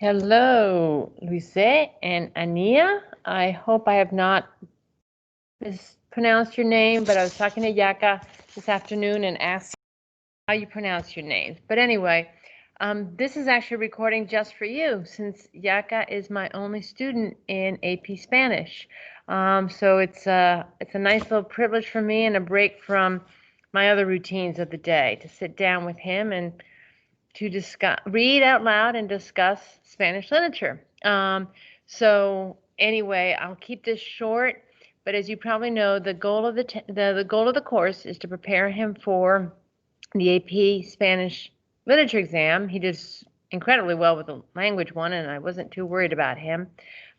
Hello, Luise and Ania. I hope I have not mispronounced your name, but I was talking to Yaka this afternoon and asked how you pronounce your names. But anyway, this is actually a recording just for you, since Yaka is my only student in AP Spanish. So it's a nice little privilege for me and a break from my other routines of the day to sit down with him and to read out loud and discuss Spanish literature. So anyway, I'll keep this short, but as you probably know, the goal of the goal of the course is to prepare him for the AP Spanish literature exam. He did incredibly well with the language one, and I wasn't too worried about him.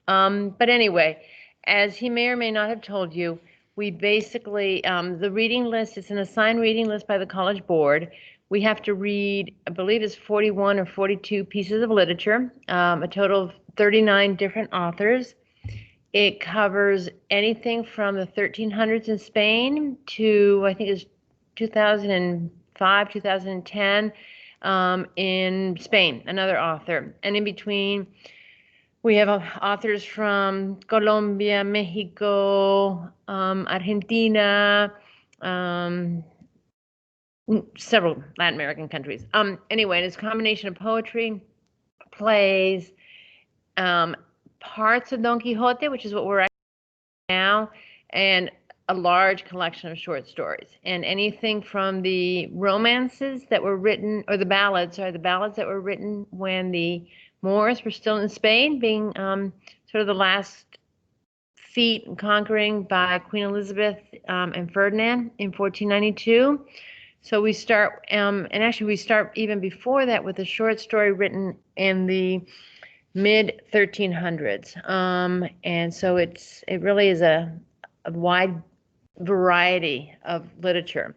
But anyway, as he may or may not have told you, we basically, the reading list, it's an assigned reading list by the College Board. We have to read, I believe it's 41 or 42 pieces of literature, a total of 39 different authors. It covers anything from the 1300s in Spain to, I think it's 2005, 2010 in Spain, another author. And in between, we have authors from Colombia, Mexico, Argentina, several Latin American countries. Anyway, it's a combination of poetry, plays, parts of Don Quixote, which is what we're at now, and a large collection of short stories. And anything from the romances that were written, or the ballads that were written when the Moors were still in Spain, being sort of the last feat in conquering by Queen Elizabeth and Ferdinand in 1492. So we start, and actually we start even before that with a short story written in the mid 1300s. And so it really is a wide variety of literature.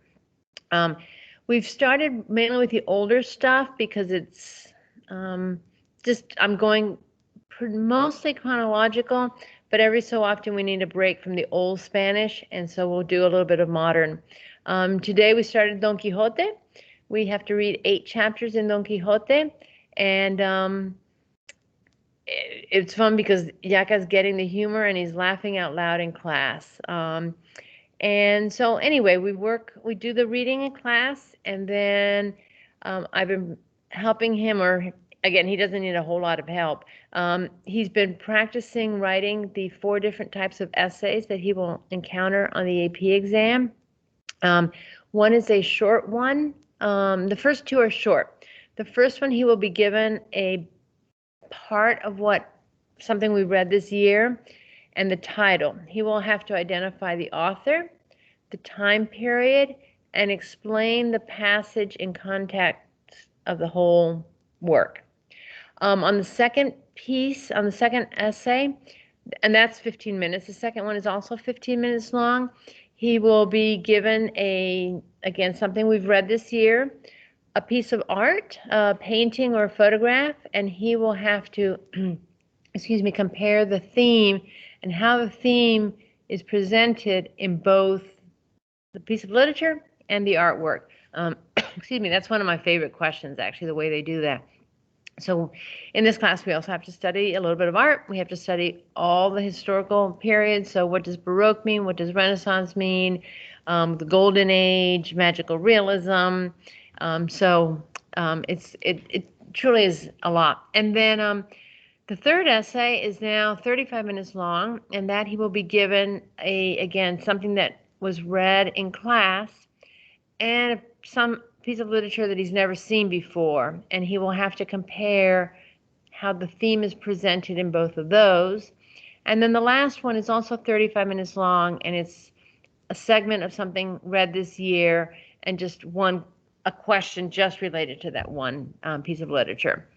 We've started mainly with the older stuff because it's I'm going mostly chronological, but every so often we need a break from the old Spanish, and so we'll do a little bit of modern. Today we started Don Quixote. We have to read 8 chapters in Don Quixote, and it's fun because Yaka's getting the humor and he's laughing out loud in class. And so anyway, we do the reading in class, and then I've been helping him, or again, he doesn't need a whole lot of help. He's been practicing writing the 4 different types of essays that he will encounter on the AP exam. One is a short one. The first 2 are short. The first one, he will be given a part of something we read this year and the title. He will have to identify the author, the time period, and explain the passage in context of the whole work. On the second piece, on the second essay, and that's 15 minutes. The second one is also 15 minutes long. He will be given again, something we've read this year, a piece of art, a painting or a photograph, and he will have to, compare the theme and how the theme is presented in both the piece of literature and the artwork. That's one of my favorite questions, actually, the way they do that. So in this class, we also have to study a little bit of art. We have to study all the historical periods. So what does Baroque mean? What does Renaissance mean? The Golden Age, magical realism. It truly is a lot. And then the third essay is now 35 minutes long, and that he will be given again, something that was read in class and some piece of literature that he's never seen before, and he will have to compare how the theme is presented in both of those. And then the last one is also 35 minutes long, and it's a segment of something read this year and just a question just related to that one piece of literature.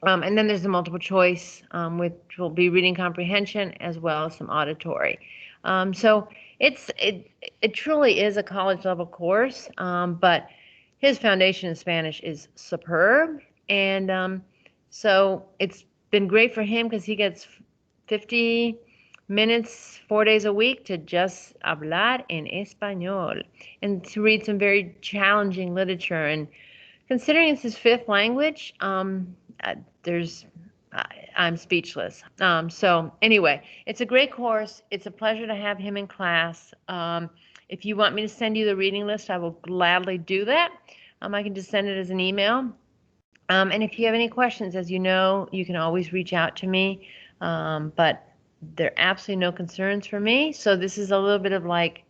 And then there's the multiple choice, which will be reading comprehension as well as some auditory. So it truly is a college level course, but his foundation in Spanish is superb. And so it's been great for him because he gets 50 minutes 4 days a week to just hablar en español and to read some very challenging literature. And considering it's his 5th language, there's I'm speechless. So anyway, it's a great course. It's a pleasure to have him in class. If you want me to send you the reading list, I will gladly do that. I can just send it as an email. And if you have any questions, as you know, you can always reach out to me. But there are absolutely no concerns for me. So this is a little bit of like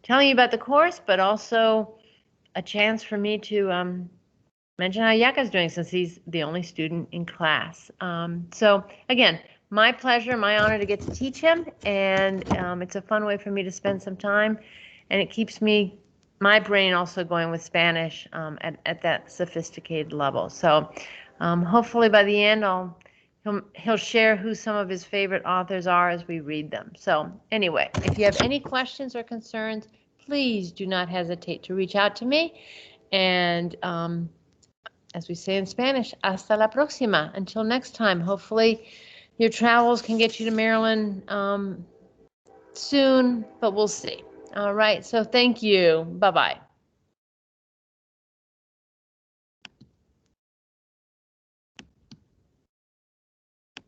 telling you about the course, but also a chance for me to mention how Yaka's doing, since he's the only student in class. So again, my pleasure, my honor to get to teach him, and it's a fun way for me to spend some time, and it keeps my brain also going with Spanish at that sophisticated level. So hopefully by the end he'll share who some of his favorite authors are as we read them. So anyway, if you have any questions or concerns, please do not hesitate to reach out to me. And as we say in Spanish, hasta la próxima. Until next time, hopefully your travels can get you to Maryland soon, but we'll see. All right, so thank you. Bye-bye.